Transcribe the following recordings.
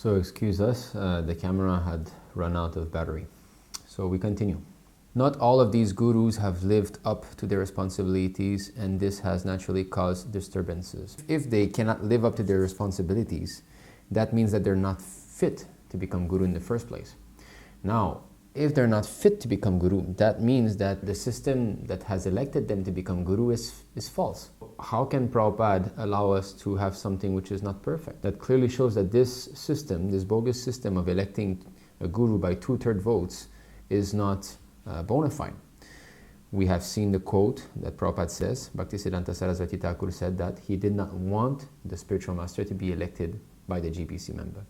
So excuse us, the camera had run out of battery. So we continue. Not all of these gurus have lived up to their responsibilities, and this has naturally caused disturbances. If they cannot live up to their responsibilities, that means that they're not fit to become guru in the first place. Now, if they're not fit to become guru, that means that the system that has elected them to become guru is false. How can Prabhupada allow us to have something which is not perfect? That clearly shows that this system, this bogus system of electing a guru by 2/3 votes is not bona fide. We have seen the quote that Prabhupada says, Bhaktivedanta Saraswati Thakur said that he did not want the spiritual master to be elected by the GBC member.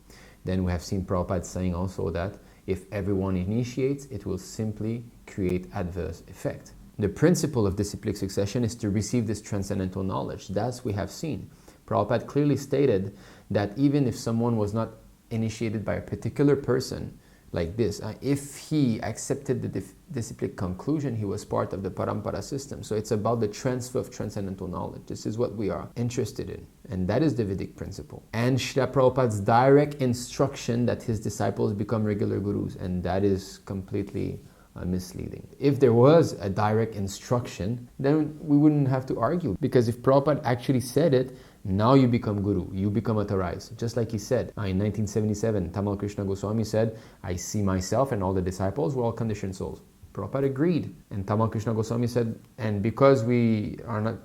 Then we have seen Prabhupada saying also that if everyone initiates, it will simply create adverse effect. The principle of disciplic succession is to receive this transcendental knowledge. That's we have seen. Prabhupada clearly stated that even if someone was not initiated by a particular person, like this, if he accepted the disciplic conclusion, he was part of the paramparā system. So it's about the transfer of transcendental knowledge. This is what we are interested in, and that is the Vedic principle. And Srila Prabhupada's direct instruction that his disciples become regular gurus, and that is completely misleading. If there was a direct instruction, then we wouldn't have to argue, because if Prabhupada actually said it, now you become guru, you become authorized. Just like he said in 1977, Tamal Krishna Goswami said, I see myself and all the disciples were all conditioned souls. Prabhupada agreed. And Tamal Krishna Goswami said, and because we are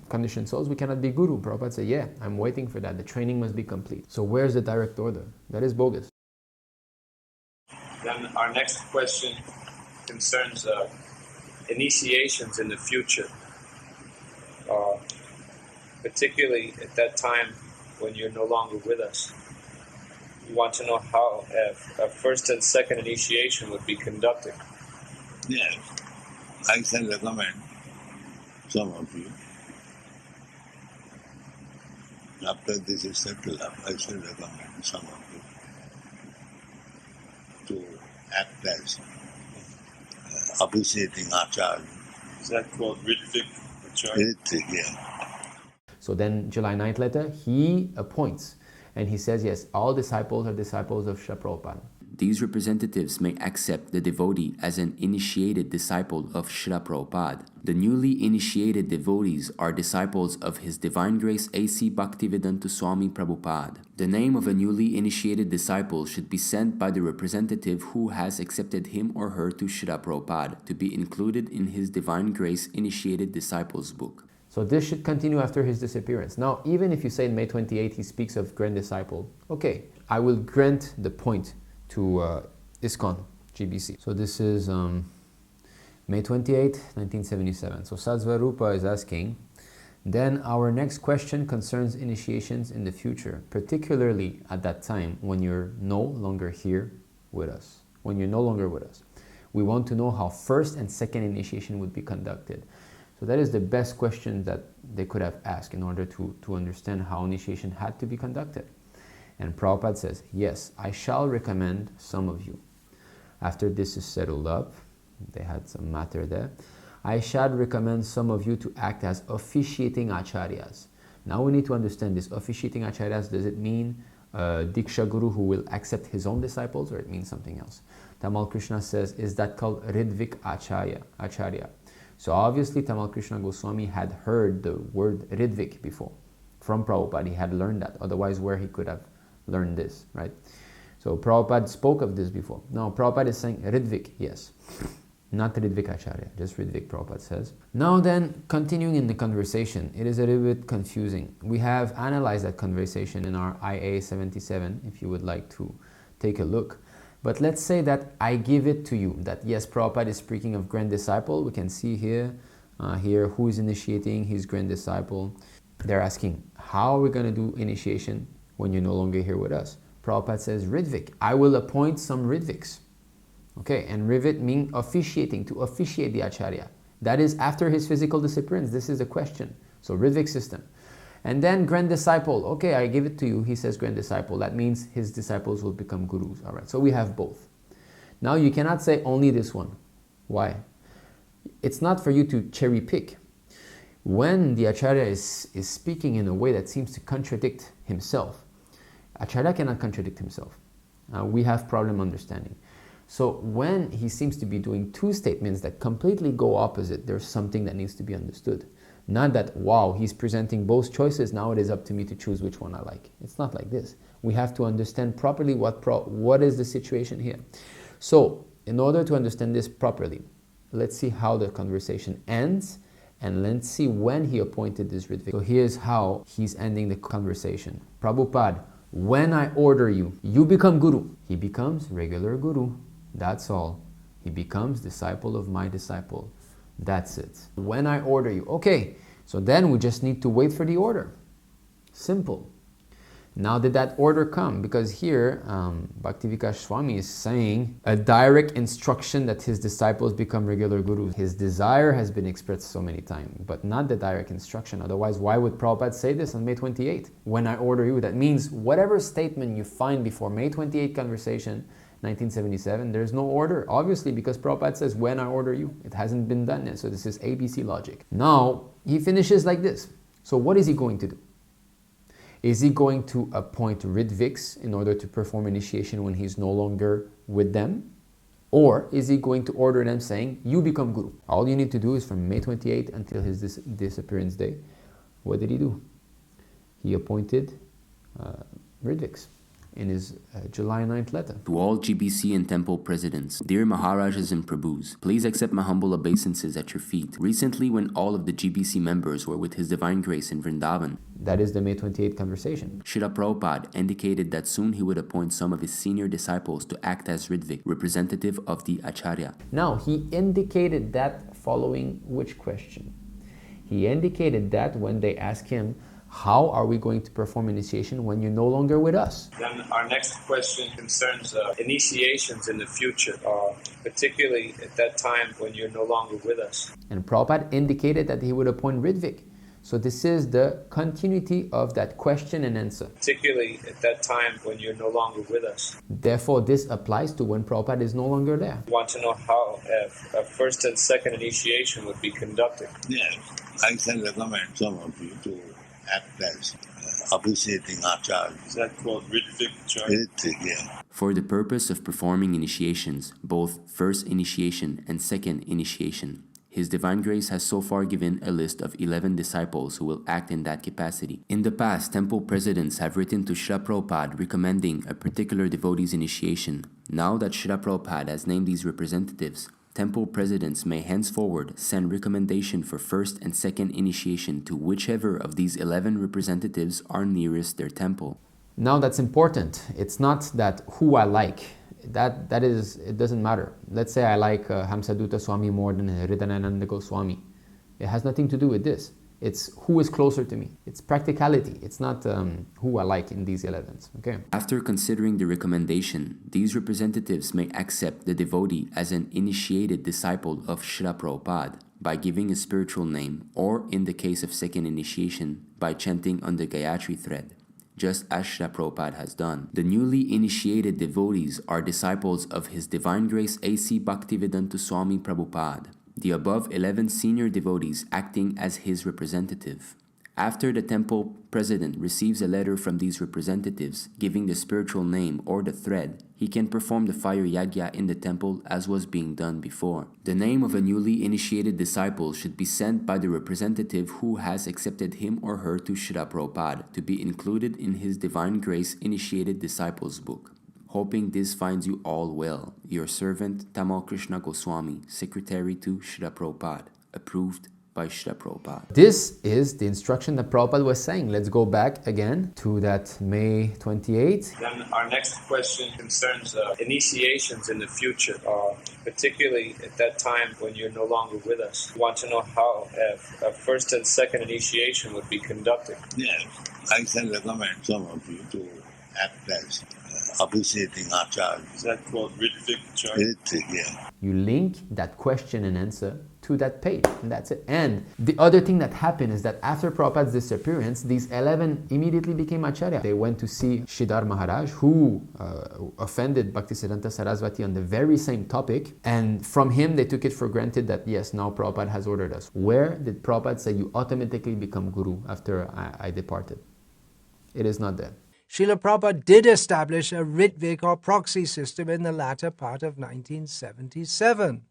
conditioned souls, we cannot be guru. Prabhupada said, yeah, I'm waiting for that. The training must be complete. So where's the direct order? That is bogus. Then our next question concerns initiations in the future. Particularly at that time when you're no longer with us. We want to know how a first and second initiation would be conducted. Yes, I can recommend some of you. After this is settled up, I shall recommend some of you to act as officiating Ācārya. Is that called Ritvik? Ritvik, yeah. So then July 9th letter, he appoints. And he says, yes, all disciples are disciples of Srila Prabhupada. These representatives may accept the devotee as an initiated disciple of Srila Prabhupada. The newly initiated devotees are disciples of His Divine Grace A.C. Bhaktivedanta Swami Prabhupada. The name of a newly initiated disciple should be sent by the representative who has accepted him or her to Srila Prabhupada to be included in His Divine Grace Initiated Disciples book. So this should continue after his disappearance. Now, even if you say in May 28 he speaks of grand disciple, okay, I will grant the point to ISKCON, GBC. So this is May 28, 1977. So Sadhva Rupa is asking, then our next question concerns initiations in the future, particularly at that time when you're no longer here with us. When you're no longer with us. We want to know how first and second initiation would be conducted. So that is the best question that they could have asked in order to understand how initiation had to be conducted. And Prabhupada says, yes, I shall recommend some of you. After this is settled up, they had some matter there, I shall recommend some of you to act as officiating Ācāryas. Now we need to understand this. Officiating Ācāryas, does it mean Dīkṣā-guru who will accept his own disciples, or it means something else? Tamal Krishna says, is that called Ṛtvik Ācārya? So obviously Tamal Krishna Goswami had heard the word Ritvik before. From Prabhupada, he had learned that. Otherwise, where he could have learned this, right? So Prabhupada spoke of this before. Now Prabhupada is saying Ritvik, yes. Not Ṛtvik Ācārya, just Ritvik, Prabhupada says. Now then, continuing in the conversation, it is a little bit confusing. We have analyzed that conversation in our IA 77, if you would like to take a look. But let's say that I give it to you, that yes, Prabhupada is speaking of grand disciple. We can see here who is initiating his grand disciple. They're asking, how are we going to do initiation when you're no longer here with us? Prabhupada says, Ritvik, I will appoint some Ritviks. Okay, and Ritvik means officiating, to officiate the Ācārya. That is after his physical disappearance. This is the question. So Ritvik system. And then grand disciple, okay, I give it to you. He says grand disciple. That means his disciples will become gurus. All right, so we have both. Now you cannot say only this one. Why? It's not for you to cherry pick. When the Ācārya is speaking in a way that seems to contradict himself, Ācārya cannot contradict himself. We have problem understanding. So when he seems to be doing two statements that completely go opposite, there's something that needs to be understood. Not that, wow, he's presenting both choices, now it is up to me to choose which one I like. It's not like this. We have to understand properly what is the situation here. So, in order to understand this properly, let's see how the conversation ends, and let's see when he appointed this Ritvik. So here's how he's ending the conversation. Prabhupada, when I order you, you become guru. He becomes regular guru. That's all. He becomes disciple of my disciple. That's it. When I order you. Okay, so then we just need to wait for the order. Simple. Now did that order come? Because here, Bhaktivedanta Swami is saying a direct instruction that his disciples become regular gurus. His desire has been expressed so many times, but not the direct instruction. Otherwise, why would Prabhupada say this on May 28th? When I order you, that means whatever statement you find before May 28th conversation, 1977, there's no order, obviously, because Prabhupada says, when I order you. It hasn't been done yet, so this is ABC logic. Now, he finishes like this. So what is he going to do? Is he going to appoint Ritviks in order to perform initiation when he's no longer with them? Or is he going to order them saying, you become guru? All you need to do is from May 28th until his disappearance day. What did he do? He appointed Ritviks in his July 9th letter. To all GBC and temple presidents, dear Maharajas and Prabhus, please accept my humble obeisances at your feet. Recently, when all of the GBC members were with His Divine Grace in Vrindavan, that is the May 28th conversation. Srila Prabhupada indicated that soon he would appoint some of his senior disciples to act as Ritvik, representative of the Ācārya. Now, he indicated that following which question? He indicated that when they asked him, how are we going to perform initiation when you're no longer with us? Then our next question concerns initiations in the future, particularly at that time when you're no longer with us. And Prabhupada indicated that he would appoint Ritvik. So this is the continuity of that question and answer. Particularly at that time when you're no longer with us. Therefore, this applies to when Prabhupada is no longer there. We want to know how a first and second initiation would be conducted. Yes, I can recommend some of you to act as officiating Ācārya. Is that called Ritvik? Ṛtvik, yeah. For the purpose of performing initiations, both first initiation and second initiation, His Divine Grace has so far given a list of 11 disciples who will act in that capacity. In the past, temple presidents have written to Srila Prabhupada recommending a particular devotee's initiation. Now that Srila Prabhupada has named these representatives, temple presidents may henceforward send recommendation for first and second initiation to whichever of these 11 representatives are nearest their temple. Now that's important. It's not that who I like. That is, it doesn't matter. Let's say I like Hamsadutta Swami more than Hridayananda Goswami. It has nothing to do with this. It's who is closer to me. It's practicality. It's not who I like in these 11s. Okay. After considering the recommendation, these representatives may accept the devotee as an initiated disciple of Srila Prabhupada by giving a spiritual name, or in the case of second initiation, by chanting on the Gayatri thread, just as Srila Prabhupada has done. The newly initiated devotees are disciples of His Divine Grace A.C. Bhaktivedanta Swami Prabhupada, the above 11 senior devotees acting as his representative. After the temple president receives a letter from these representatives giving the spiritual name or the thread, he can perform the fire yagya in the temple as was being done before. The name of a newly initiated disciple should be sent by the representative who has accepted him or her to Srila Prabhupada to be included in His Divine Grace Initiated Disciples book. Hoping this finds you all well. Your servant, Tamal Krishna Goswami, Secretary to Srila Prabhupada. Approved by Srila Prabhupada. This is the instruction that Prabhupada was saying. Let's go back again to that May 28th. Then our next question concerns initiations in the future, particularly at that time when you're no longer with us. We want to know how a first and second initiation would be conducted. Yes, I can recommend some of you to act as officiating Ācārya. Is that called Ritvik? Ṛtvik, yeah. You link that question and answer to that page, and that's it. And the other thing that happened is that after Prabhupada's disappearance, these 11 immediately became Ācārya. They went to see Sridhar Maharaj, who offended Bhaktisiddhanta Saraswati on the very same topic, and from him they took it for granted that yes, now Prabhupada has ordered us. Where did Prabhupada say you automatically become Guru after I departed? It is not there. Srila Prabhupada did establish a Ritvik or proxy system in the latter part of 1977.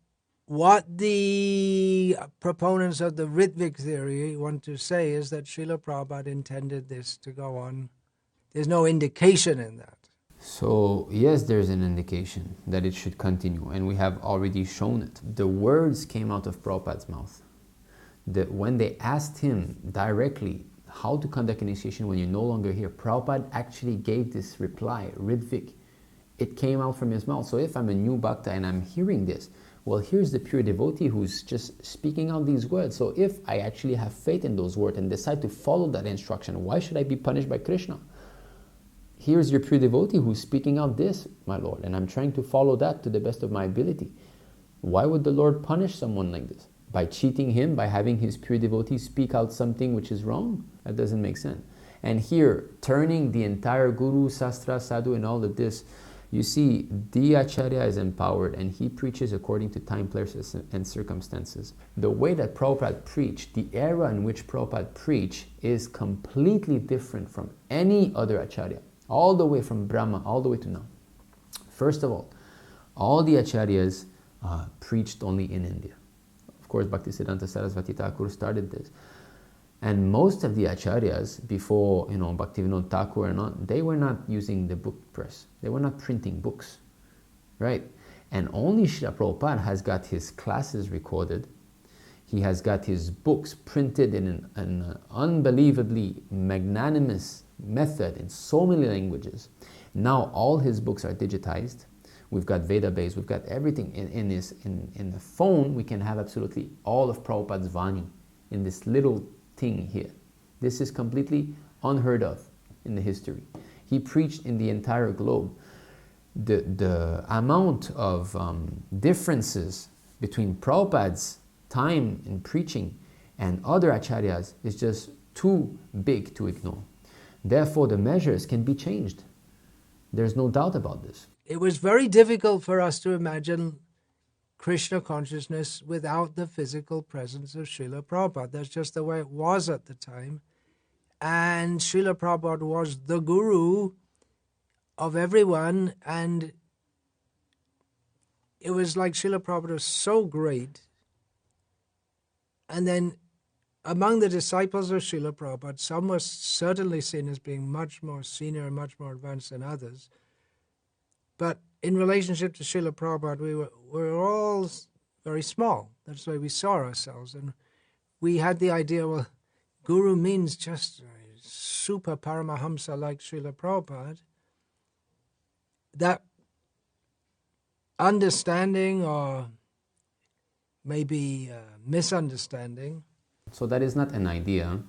What the proponents of the Ritvik theory want to say is that Srila Prabhupada intended this to go on. There's no indication in that. So, yes, there's an indication that it should continue, and we have already shown it. The words came out of Prabhupada's mouth. That when they asked him directly how to conduct initiation when you're no longer here, Prabhupada actually gave this reply, Ritvik. It came out from his mouth. So if I'm a new bhakta and I'm hearing this, well, here's the pure devotee who's just speaking out these words. So if I actually have faith in those words and decide to follow that instruction, why should I be punished by Krishna? Here's your pure devotee who's speaking out this, my Lord, and I'm trying to follow that to the best of my ability. Why would the Lord punish someone like this? By cheating him, by having his pure devotee speak out something which is wrong? That doesn't make sense. And here, turning the entire Guru, Sastra, Sadhu and all of this, you see, the Ācārya is empowered and he preaches according to time, places and circumstances. The way that Prabhupada preached, the era in which Prabhupada preached is completely different from any other Ācārya. All the way from Brahma, all the way to now. First of all the Acharyas preached only in India. Of course, Bhaktivedanta Sarasvati Thakur started this. And most of the Acharyas, before Bhaktivedanta Thakur and all, they were not using the book press. They were not printing books, right? And only Srila Prabhupada has got his classes recorded. He has got his books printed in an unbelievably magnanimous method in so many languages. Now all his books are digitized. We've got Veda-based, we've got everything in the phone. We can have absolutely all of Prabhupada's Vani in this little thing here. This is completely unheard of in the history. He preached in the entire globe. The amount of differences between Prabhupada's time in preaching and other Acharyas is just too big to ignore. Therefore, the measures can be changed. There's no doubt about this. It was very difficult for us to imagine Krishna consciousness without the physical presence of Srila Prabhupada. That's just the way it was at the time. And Srila Prabhupada was the guru of everyone, and it was like Srila Prabhupada was so great. And then among the disciples of Srila Prabhupada, some were certainly seen as being much more senior and much more advanced than others. But in relationship to Srila Prabhupada, we were all very small. That's the way we saw ourselves. And we had the idea, well, Guru means just super paramahamsa like Srila Prabhupada. That understanding, or maybe misunderstanding. So that is not an idea,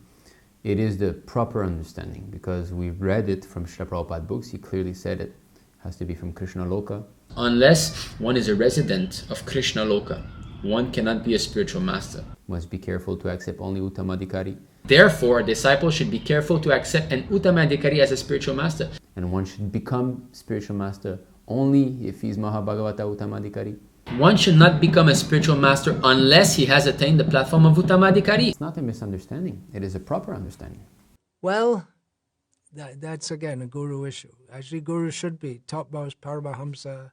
it is the proper understanding, because we read it from Srila Prabhupada books. He clearly said it has to be from Krishna Loka. Unless one is a resident of Krishna Loka, one cannot be a spiritual master. Must be careful to accept only Uttamadhikari. Therefore, a disciple should be careful to accept an Uttamadhikari as a spiritual master. And one should become spiritual master only if he is Mahabhagavata Uttamadhikari. One should not become a spiritual master unless he has attained the platform of Uttamadhikari. It's not a misunderstanding, it is a proper understanding. Well, that's again a guru issue. Actually, guru should be topmost paramahamsa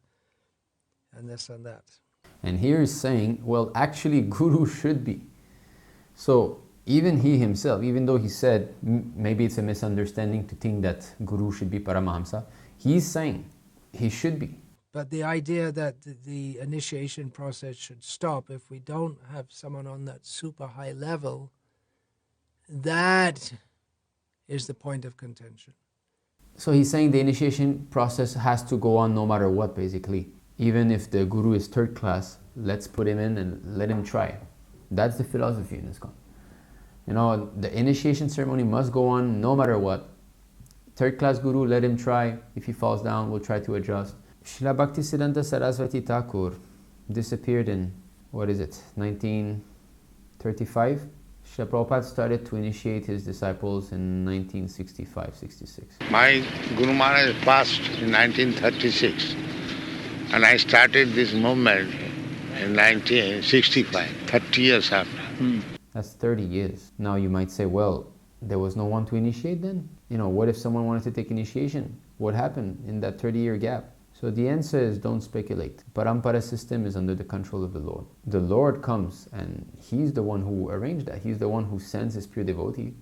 and this and that. And here is saying, well, actually guru should be. So even he himself, even though he said maybe it's a misunderstanding to think that guru should be paramahamsa, he's saying he should be. But the idea that the initiation process should stop if we don't have someone on that super high level, that is the point of contention. So he's saying the initiation process has to go on no matter what, basically. Even if the guru is third class, let's put him in and let him try. That's the philosophy in ISKCON. The initiation ceremony must go on no matter what. Third class guru, let him try. If he falls down, we'll try to adjust. Srila Bhaktivedanta Sarasvati Thakur disappeared in, 1935? Srila Prabhupada started to initiate his disciples in 1965-66. My Guru Maharaj passed in 1936, and I started this movement in 1965, 30 years after. That's 30 years. Now you might say, well, there was no one to initiate then? You know, what if someone wanted to take initiation? What happened in that 30-year gap? So the answer is, don't speculate. Paramparā system is under the control of the Lord. The Lord comes and He's the one who arranged that. He's the one who sends His pure devotee.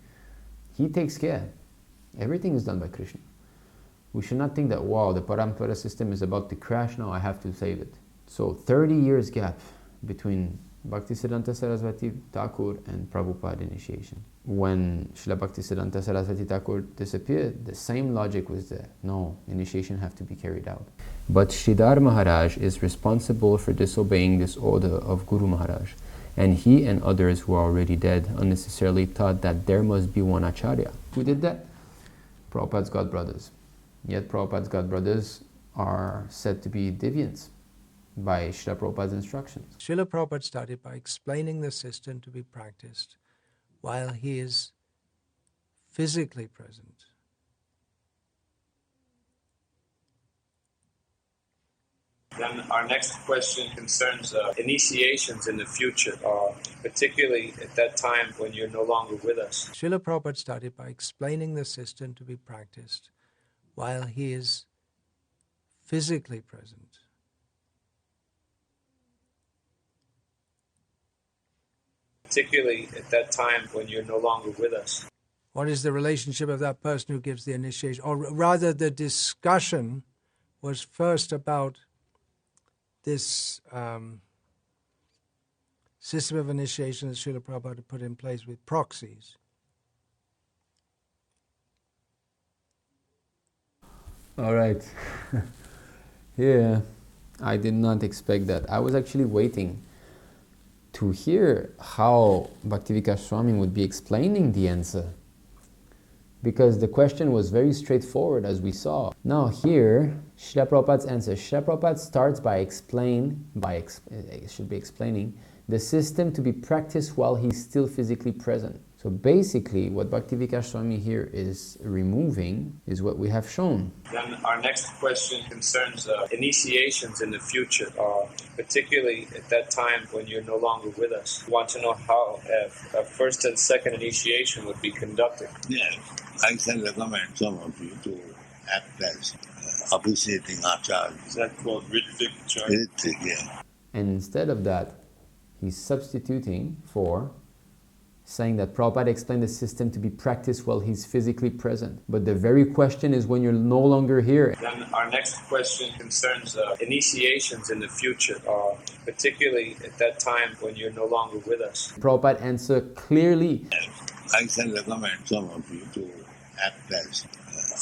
He takes care. Everything is done by Krishna. We should not think that, wow, the paramparā system is about to crash, now I have to save it. So 30 years gap between Bhaktisiddhanta Sarasvati Thakur and Prabhupada initiation. When Srila Bhaktisiddhanta Sarasvati Thakur disappeared, the same logic was there. No, initiation have to be carried out. But Sridhar Maharaj is responsible for disobeying this order of Guru Maharaj. And he and others who are already dead unnecessarily thought that there must be one Ācārya. Who did that? Prabhupada's god brothers. Yet Prabhupada's god brothers are said to be deviants by Srila Prabhupada's instructions. Srila Prabhupada started by explaining the system to be practiced while he is physically present. Then our next question concerns initiations in the future, particularly at that time when you're no longer with us. Srila Prabhupada started by explaining the system to be practiced while he is physically present. Particularly at that time when you're no longer with us. What is the relationship of that person who gives the initiation? Or rather, the discussion was first about this system of initiation that Srila Prabhupada put in place with proxies. All right. Yeah, I did not expect that. I was actually waiting to hear how Bhaktivedanta Swami would be explaining the answer, because the question was very straightforward, as we saw. Now here, Srila Prabhupada's answer. Srila Prabhupada starts by explaining the system to be practiced while he's still physically present. So basically, what Bhaktivedanta Swami here is removing is what we have shown. Then our next question concerns initiations in the future, particularly at that time when you're no longer with us. We want to know how a first and second initiation would be conducted. Yes, I can recommend some of you to act as officiating Ācārya. Is that called Ritvik? Ritvik, yeah. And instead of that, he's substituting for saying that Prabhupada explained the system to be practiced while he's physically present. But the very question is when you're no longer here. Then our next question concerns initiations in the future, particularly at that time when you're no longer with us. Prabhupada answered clearly. I can recommend some of you to act as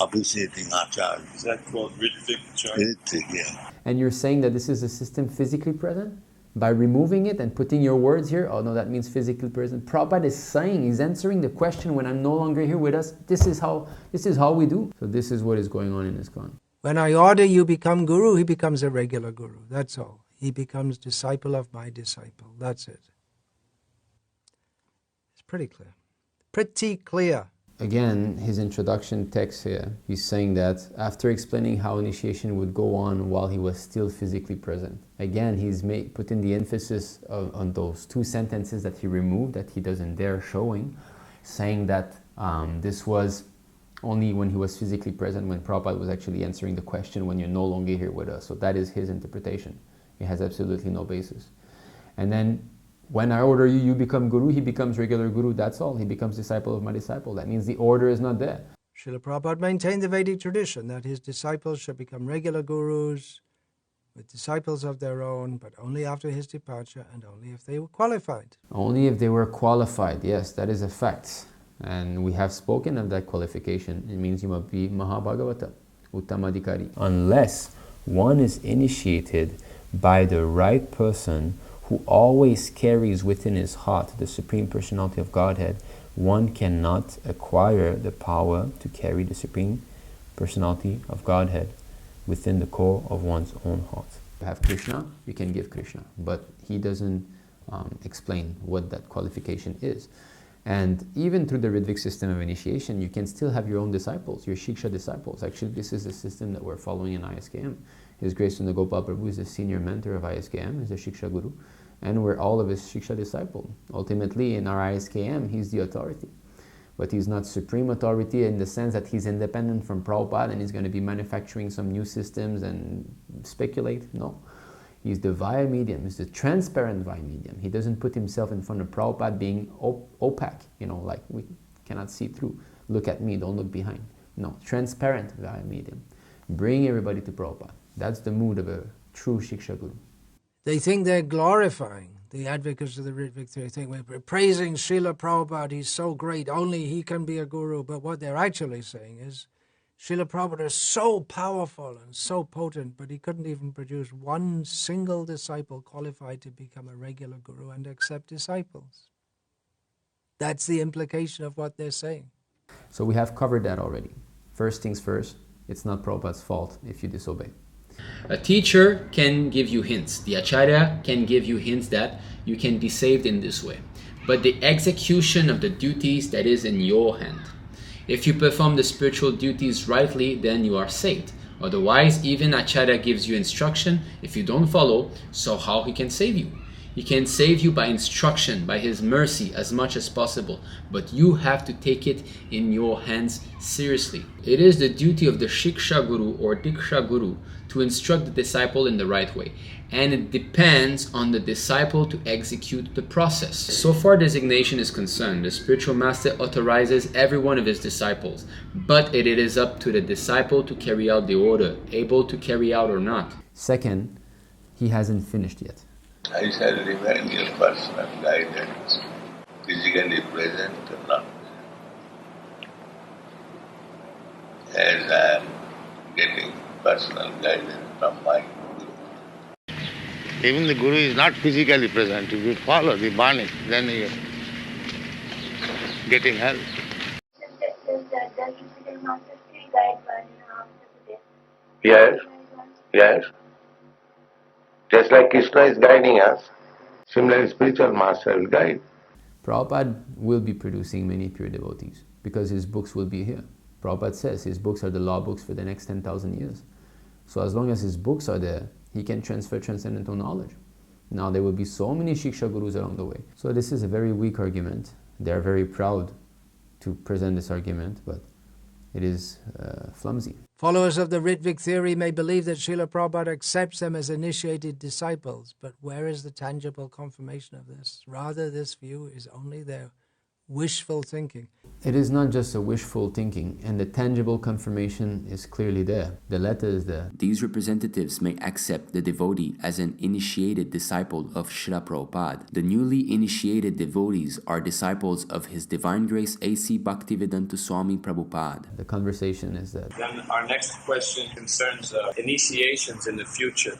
officiating Ācārya. Is that called Ritvik? Ritvik, yeah. And you're saying that this is a system physically present? By removing it and putting your words here, oh no, that means physically present. Prabhupada is saying, he's answering the question, when I'm no longer here with us, this is how we do. So this is what is going on in ISKCON. When I order you become guru, he becomes a regular guru. That's all. He becomes disciple of my disciple. That's it. It's pretty clear. Pretty clear. Again, his introduction text here, he's saying that after explaining how initiation would go on while he was still physically present. Again, he's putting the emphasis on those two sentences that he removed, that he doesn't dare showing, saying that this was only when he was physically present, when Prabhupada was actually answering the question, when you're no longer here with us. So that is his interpretation. It has absolutely no basis. And then, when I order you, you become guru, he becomes regular guru, that's all. He becomes disciple of my disciple. That means the order is not there. Srila Prabhupada maintained the Vedic tradition that his disciples should become regular gurus with disciples of their own, but only after his departure and only if they were qualified. Only if they were qualified, yes, that is a fact. And we have spoken of that qualification. It means you must be Mahabhagavata, Uttamadhikari. Unless one is initiated by the right person who always carries within his heart the Supreme Personality of Godhead, one cannot acquire the power to carry the Supreme Personality of Godhead within the core of one's own heart. You have Kṛṣṇa, you can give Kṛṣṇa, but he doesn't explain what that qualification is. And even through the Ritvik system of initiation, you can still have your own disciples, your Shiksha disciples. Actually, this is the system that we're following in ISKM. His Grace Sundar Gopal Prabhu is the senior mentor of ISKM, is the śikṣā-guru, and we're all of his Shiksha disciple. Ultimately, in our ISKM, he's the authority. but he's not supreme authority in the sense that he's independent from Prabhupada and he's going to be manufacturing some new systems and speculate. No. He's the via medium. He's the transparent via medium. He doesn't put himself in front of Prabhupada being opaque, like we cannot see through. Look at me, don't look behind. No, transparent via medium. Bring everybody to Prabhupada. That's the mood of a true śikṣā-guru. They think they're glorifying, the advocates of the Ritvik theory think we're praising Srila Prabhupada, he's so great, only he can be a guru. But what they're actually saying is, Srila Prabhupada is so powerful and so potent, but he couldn't even produce one single disciple qualified to become a regular guru and accept disciples. That's the implication of what they're saying. So we have covered that already. First things first, it's not Prabhupada's fault if you disobey. A teacher can give you hints. The Ācārya can give you hints that you can be saved in this way. But the execution of the duties, that is in your hand. If you perform the spiritual duties rightly, then you are saved. Otherwise, even Ācārya gives you instruction. If you don't follow, so how he can save you? He can save you by instruction, by his mercy as much as possible. But you have to take it in your hands seriously. It is the duty of the śikṣā-guru or Dīkṣā-guru to instruct the disciple in the right way. And it depends on the disciple to execute the process. So far designation is concerned, the spiritual master authorizes every one of his disciples, but it is up to the disciple to carry out the order, able to carry out or not. Second, he hasn't finished yet. I shall remain your personal guidance, physically present or not. As I am getting personal guidance from my Guru. Even the Guru is not physically present. If you follow the Bona, then you are getting help. Yes, yes. Just like Kṛṣṇa is guiding us, similarly spiritual master will guide. Prabhupada will be producing many pure devotees because his books will be here. Prabhupada says his books are the law books for the next 10,000 years. So as long as his books are there, he can transfer transcendental knowledge. Now there will be so many śikṣā-gurus along the way. So this is a very weak argument. They are very proud to present this argument, but it is flimsy. Followers of the Ritvik theory may believe that Srila Prabhupada accepts them as initiated disciples, but where is the tangible confirmation of this? Rather, this view is only their wishful thinking. It is not just a wishful thinking, and the tangible confirmation is clearly there. The letter is there. These representatives may accept the devotee as an initiated disciple of Srila Prabhupada. The newly initiated devotees are disciples of His Divine Grace A.C. Bhaktivedanta Swami Prabhupada. The conversation is that. Then our next question concerns initiations in the future,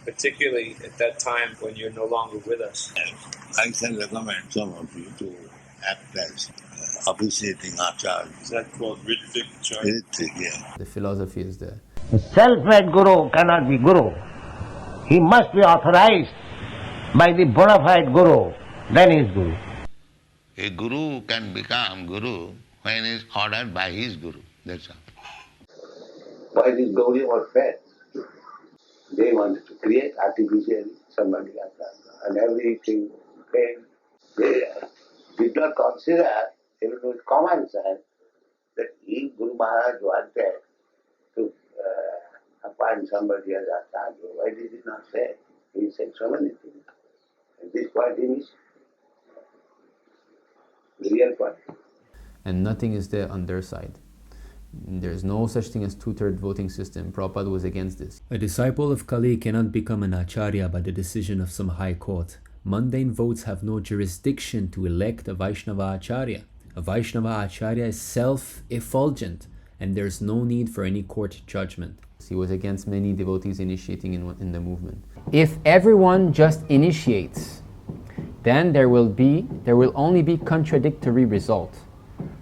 particularly at that time when you're no longer with us. I can recommend some of you to act as officiating Ācārya. Is that called Ritvik? Ritvik, yeah. The philosophy is there. A self-made guru cannot be guru. He must be authorized by the bona fide guru, then he is guru. A guru can become guru when he is ordered by his guru. That's all. Why this Gauri was fed? They wanted to create artificially somebody else, and everything came. They did not consider, even with common sense, that if Guru Maharaj wanted to appoint somebody as Ācārya, why did he not say? He said so many things. At this point he missed the real point. And nothing is there on their side. There's no such thing as two-third voting system. Prabhupada was against this. A disciple of Kali cannot become an Ācārya by the decision of some high court. Mundane votes have no jurisdiction to elect a Vaishnava Ācārya. A Vaishnava Ācārya is self-effulgent, and there's no need for any court judgment. He was against many devotees initiating in the movement. If everyone just initiates, then there will only be contradictory results.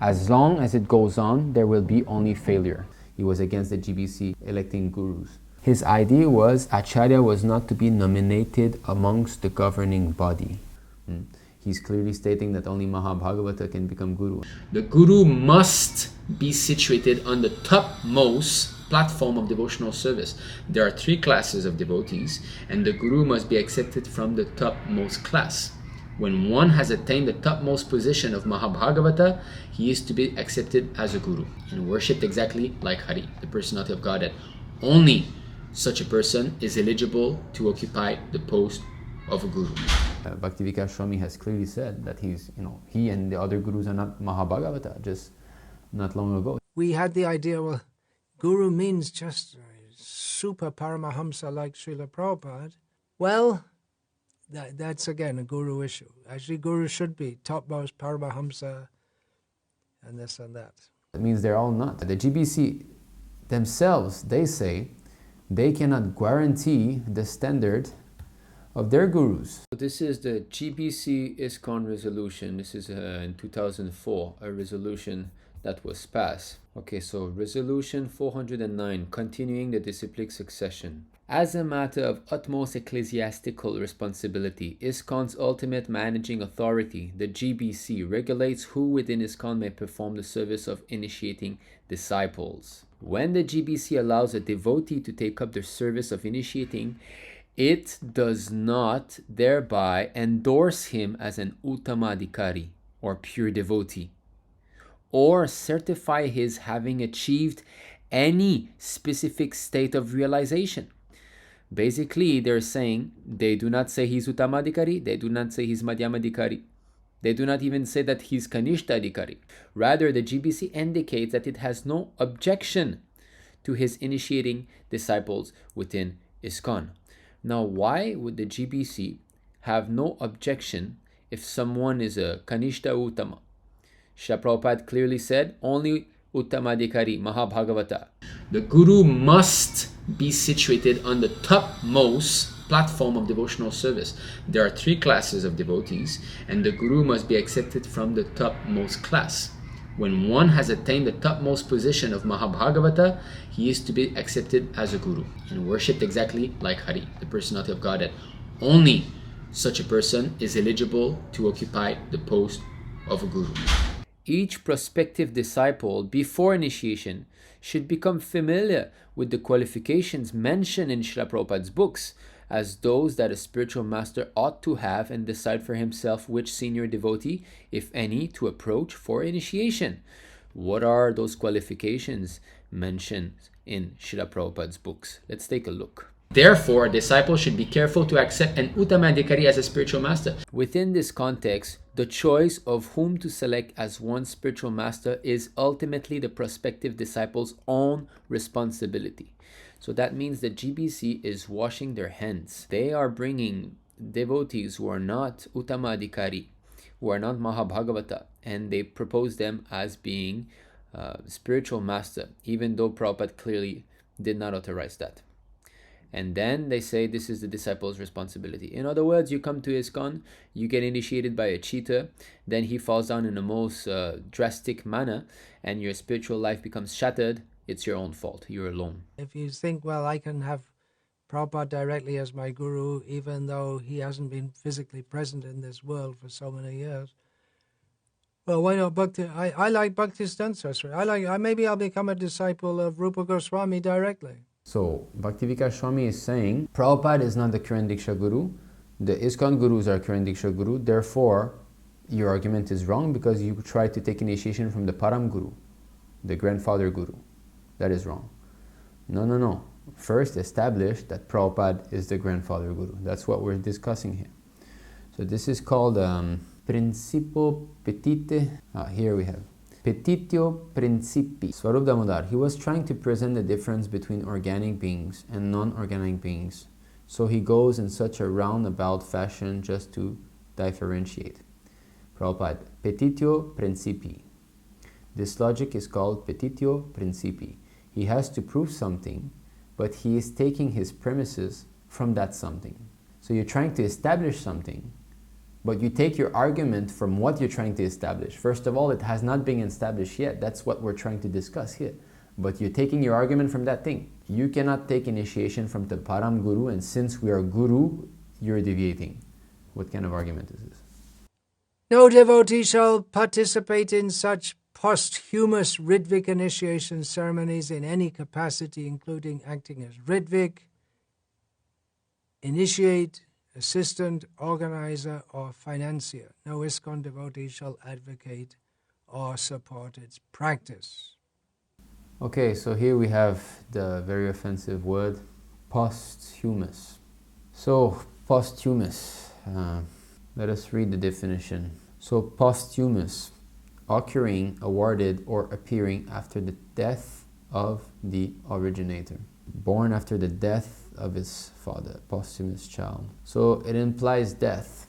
As long as it goes on, there will be only failure. He was against the GBC electing gurus. His idea was Ācārya was not to be nominated amongst the governing body. He's clearly stating that only Mahabhagavata can become guru. The guru must be situated on the topmost platform of devotional service. There are 3 classes of devotees, and the guru must be accepted from the topmost class. When one has attained the topmost position of Mahabhagavata, he is to be accepted as a guru and worshipped exactly like Hari, the personality of God, that only such a person is eligible to occupy the post of a guru. Bhaktivedanta Swami has clearly said that he and the other gurus are not Mahabhagavata, just not long ago. We had the idea, well, guru means just super paramahamsa like Srila Prabhupada. Well, that's again a guru issue. Actually, guru should be topmost paramahamsa and this and that. That means they're all not. The GBC themselves, they say they cannot guarantee the standard of their gurus. This is the GBC ISKCON resolution. This is in 2004, a resolution that was passed. Okay, so resolution 409, continuing the disciplic succession. As a matter of utmost ecclesiastical responsibility, ISKCON's ultimate managing authority, the GBC, regulates who within ISKCON may perform the service of initiating disciples. When the GBC allows a devotee to take up the service of initiating, it does not thereby endorse him as an uttamadhikari, or pure devotee, or certify his having achieved any specific state of realization. Basically, they're saying they do not say he's uttamadhikari, they do not say he's madhyamadhikari, they do not even say that he's kanishta-adhikari. Rather, the GBC indicates that it has no objection to his initiating disciples within ISKCON. Now, why would the GBC have no objection if someone is a kanishta uttama? Srila Prabhupada clearly said, only uttamadhikari, Mahabhagavata. The guru must be situated on the topmost platform of devotional service. There are 3 classes of devotees, and the guru must be accepted from the topmost class. When one has attained the topmost position of Mahabhagavata, he is to be accepted as a guru and worshipped exactly like Hari, the personality of God, that only such a person is eligible to occupy the post of a guru. Each prospective disciple before initiation should become familiar with the qualifications mentioned in Srila Prabhupada's books as those that a spiritual master ought to have, and decide for himself which senior devotee, if any, to approach for initiation. What are those qualifications mentioned in Srila Prabhupada's books? Let's take a look. Therefore, a disciple should be careful to accept an uttamadhikari as a spiritual master. Within this context, the choice of whom to select as one's spiritual master is ultimately the prospective disciple's own responsibility. So that means the GBC is washing their hands. They are bringing devotees who are not uttamadhikari, who are not Mahabhagavata, and they propose them as being spiritual master, even though Prabhupada clearly did not authorize that. And then they say this is the disciple's responsibility. In other words, you come to ISKCON, you get initiated by a cheater, then he falls down in the most drastic manner, and your spiritual life becomes shattered. It's your own fault. You're alone. If you think, well, I can have Prabhupada directly as my guru, even though he hasn't been physically present in this world for so many years, well, why not Bhakti? I like Bhaktivedanta. Maybe I'll become a disciple of Rupa Goswami directly. So, Bhaktivedanta Swami is saying, Prabhupada is not the current Dīkṣā-guru. The ISKCON gurus are current Dīkṣā-guru. Therefore, your argument is wrong because you try to take initiation from the param guru, the grandfather guru. That is wrong. No. First, establish that Prabhupada is the grandfather guru. That's what we're discussing here. So this is called Principio Petite. Here we have Petitio Principi. Swarup Damodar. He was trying to present the difference between organic beings and non-organic beings. So he goes in such a roundabout fashion just to differentiate. Prabhupada, Petitio Principi. This logic is called Petitio Principi. He has to prove something, but he is taking his premises from that something. So you're trying to establish something, but you take your argument from what you're trying to establish. First of all, it has not been established yet. That's what we're trying to discuss here. But you're taking your argument from that thing. You cannot take initiation from the Param Guru, and since we are Guru, you're deviating. What kind of argument is this? No devotee shall participate in such posthumous Ritvik initiation ceremonies in any capacity, including acting as Ritvik, initiate, assistant, organizer, or financier. No ISKCON devotee shall advocate or support its practice. Okay, so here we have the very offensive word, posthumous. So, posthumous, let us read the definition. So, posthumous, occurring, awarded, or appearing after the death of the originator. Born after the death of his father, posthumous child. So, it implies death,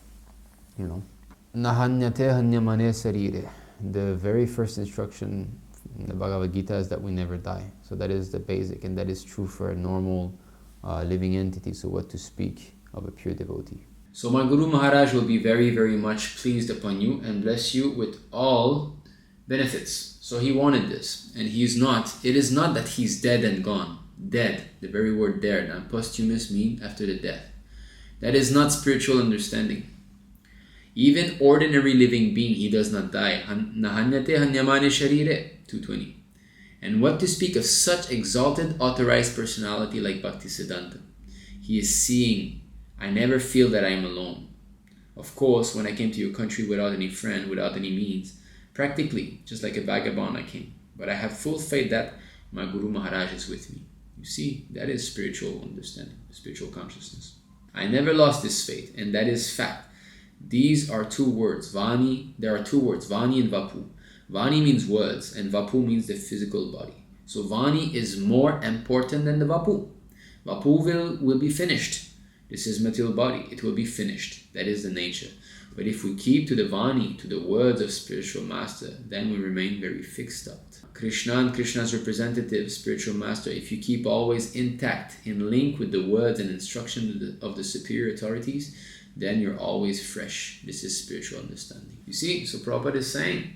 Nahanyate hanyamane sarire. The very first instruction in the Bhagavad Gita is that we never die. So that is the basic, and that is true for a normal living entity. So what to speak of a pure devotee. So my Guru Maharaj will be very, very much pleased upon you and bless you with all benefits. So he wanted this, and he is not. It is not that he's dead and gone. Dead, the very word there. Now posthumous means after the death. That is not spiritual understanding. Even ordinary living being, he does not die. Nahanyate hanyamane sharire, 220. And what to speak of such exalted, authorized personality like Bhaktivedanta? He is seeing, I never feel that I am alone. Of course, when I came to your country without any friend, without any means, practically, just like a vagabond I came. But I have full faith that my Guru Maharaj is with me. You see, that is spiritual understanding, spiritual consciousness. I never lost this faith, and that is fact. These are two words, Vani. There are two words, Vani and Vapu. Vani means words, and Vapu means the physical body. So Vani is more important than the Vapu. Vapu will be finished. This is material body. It will be finished. That is the nature. But if we keep to the Vani, to the words of spiritual master, then we remain very fixed up. Kṛṣṇa and Krishna's representative, spiritual master, if you keep always intact, in link with the words and instruction of the superior authorities, then you're always fresh. This is spiritual understanding. You see, so Prabhupada is saying,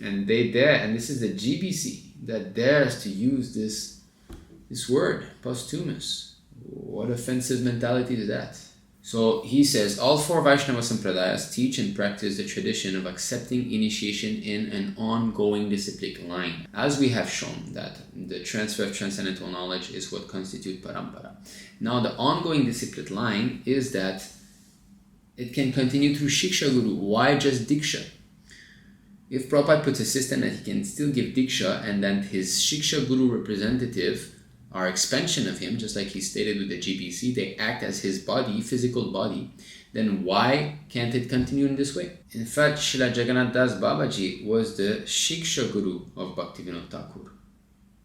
and they dare, and this is the GBC that dares to use this word, posthumous. What offensive mentality is that? So he says, all four Vaishnava Sampradayas teach and practice the tradition of accepting initiation in an ongoing disciplic line. As we have shown that the transfer of transcendental knowledge is what constitutes paramparā. Now the ongoing disciplic line is that it can continue through śikṣā-guru. Why just Dīkṣā? If Prabhupada puts a system that he can still give Dīkṣā and then his śikṣā-guru representative are expansion of him, just like he stated with the GBC, they act as his body, physical body, then why can't it continue in this way? In fact, Srila Jagannath Das Babaji was the śikṣā-guru of Bhaktivedanta Thakur.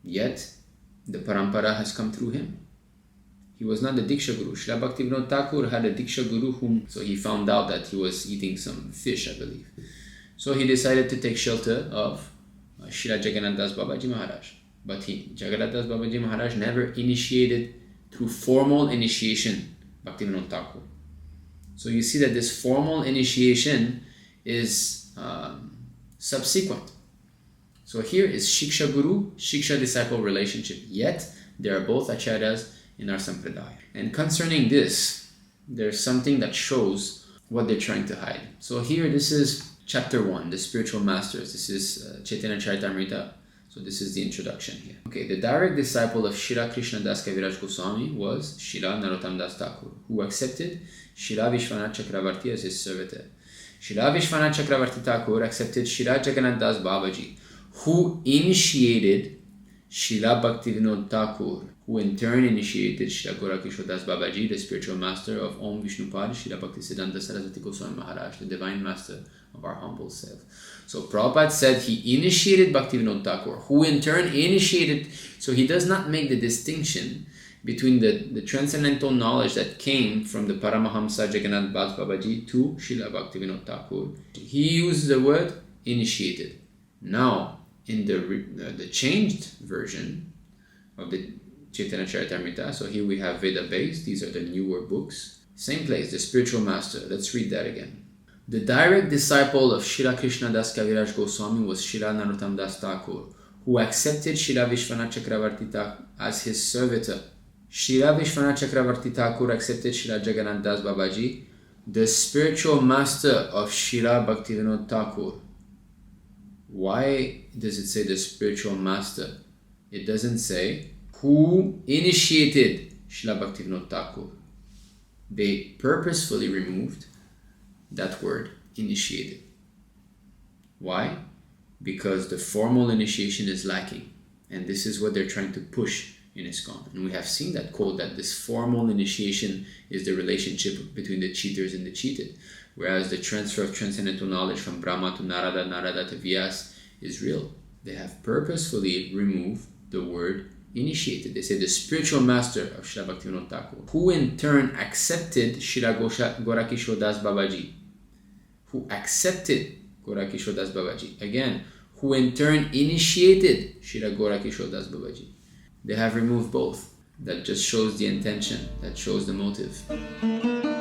Yet, the paramparā has come through him. He was not the Dīkṣā-guru. Srila Bhaktivedanta Thakur had a Dīkṣā-guru whom, so he found out that he was eating some fish, I believe. So he decided to take shelter of Srila Jagannath Das Babaji Maharaj. But Jagannath Das Babaji Maharaj never initiated through formal initiation Bhaktivedanta Thakur. So you see that this formal initiation is subsequent. So here is śikṣā-guru, śikṣā-disciple relationship. Yet, they are both Ācāryas in our Sampradaya. And concerning this, there's something that shows what they're trying to hide. So here, this is chapter 1, the spiritual masters. This is Chaitanya Charitamrita. So this is the introduction here. Okay, the direct disciple of Sri Krishna Das Kaviraj Goswami was Srila Narottam Das Thakur, who accepted Srila Vishwanath Chakravarti as his servitor. Srila Vishwanath Chakravarti Thakur accepted Srila Jagannath Das Babaji, who initiated Srila Bhaktivedanta Thakur, who in turn initiated Srila Gorakishore Das Babaji, the spiritual master of Om Vishnupad, Srila Bhaktisiddhanta Saraswati Goswami Maharaj, the divine master of our humble self. So Prabhupada said he initiated Bhaktivedanta Thakur, who in turn initiated, so he does not make the distinction between the transcendental knowledge that came from the Paramahamsa Jagannath Das Babaji to Srila Bhaktivedanta Thakur. He used the word initiated. Now, in the changed version of the Chaitanya Charitamrita, so here we have Veda based, these are the newer books. Same place, the spiritual master. Let's read that again. The direct disciple of Sri Krishna Das Kaviraj Goswami was Srila Narottam Das Thakur, who accepted Srila Vishwanath Chakravarti Thakur as his servitor. Srila Vishwanath Chakravarti Thakur accepted Srila Jagannath Das Babaji, the spiritual master of Srila Bhaktivedanta Thakur. Why does it say the spiritual master? It doesn't say who initiated Srila Bhaktivedanta Thakur. they purposefully removed that word, initiated. Why? Because the formal initiation is lacking. And this is what they're trying to push in ISKCON. And we have seen that quote that this formal initiation is the relationship between the cheaters and the cheated. Whereas the transfer of transcendental knowledge from Brahma to Narada, Narada to Vyas is real. They have purposefully removed the word initiated. They say the spiritual master of Srila Bhaktivedanta Thakur, who in turn accepted Srila Gorakishore Das Babaji, who accepted Gorakishore Das Babaji, again, who in turn initiated Srila Gorakishore Das Babaji. They have removed both. That just shows the intention, that shows the motive.